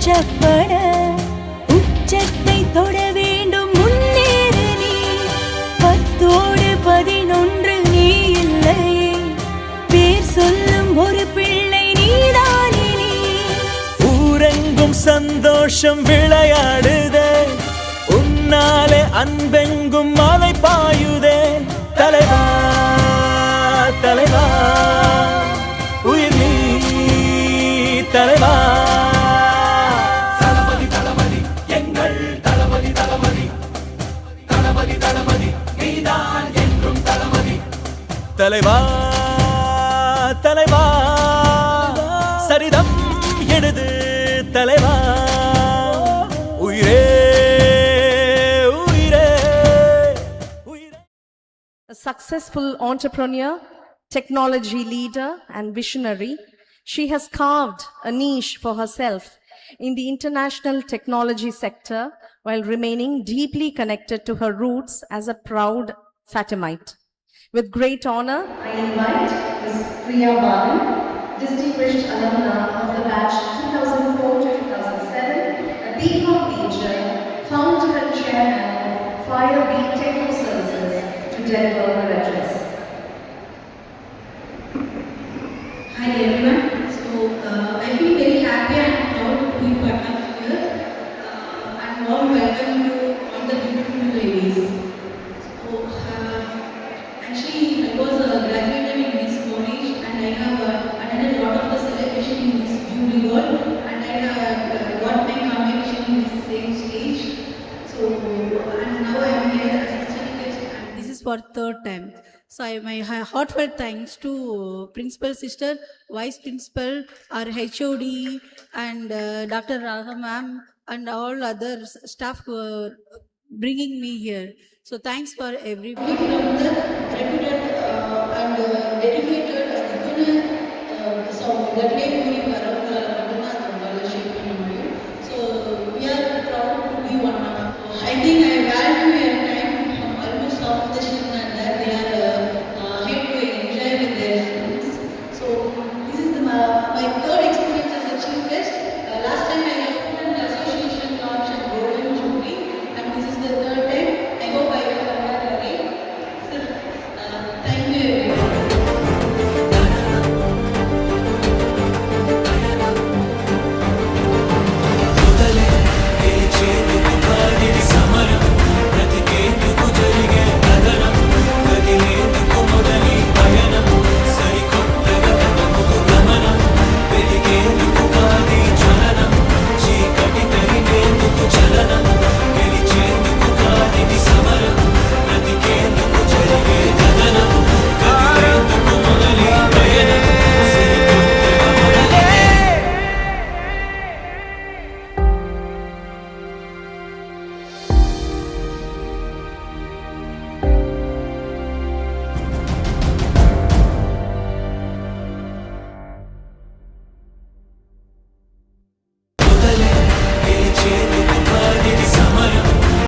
உச்சப்பட உச்சத்தை தொட வேண்டும் முன்னேறு நீ 10-11 நீ இல்லையே பேர் சொல்லும் ஒரு பிள்ளை நீதானே நீ ஊரெங்கும் சந்தோஷம் விளையாடுதே உன்னாலே அன்பெங்கும் மழை பாயுதே தலைவா தலைவா உயிர் நீ தலைவா தளபதி தளபதி எங்கள் தளபதி தளபதி தளபதி தளபதி நீதான் என்றும் தளபதி தலைவா தலைவா சரிதம் எழுது தலைவா உயிரே உயிரே உயிரே. A successful entrepreneur, technology leader and visionary, she has carved a niche for herself in the international technology sector while remaining deeply connected to her roots as a proud Fatimite. With great honor, I invite Ms. Priya Balan, distinguished alumna of the batch 2004-2007, a BCom major, founder and chairman of Fire B Techno Services, to deliver her address. Hi everyone. I feel very happy and proud to be part of here and warm welcome to all the beautiful ladies. Actually I was graduated in this college and I have attended a lot of the celebration in this jubilee hall and I have got my combination in this same stage. And now I am here as a certificate and this is for third time. So my heartfelt thanks to Principal Sister, Vice Principal, our HOD and Dr. Raha Ma'am and all other staff who are bringing me here. So thanks for everybody. From the reputed and dedicated Guna song, that way we were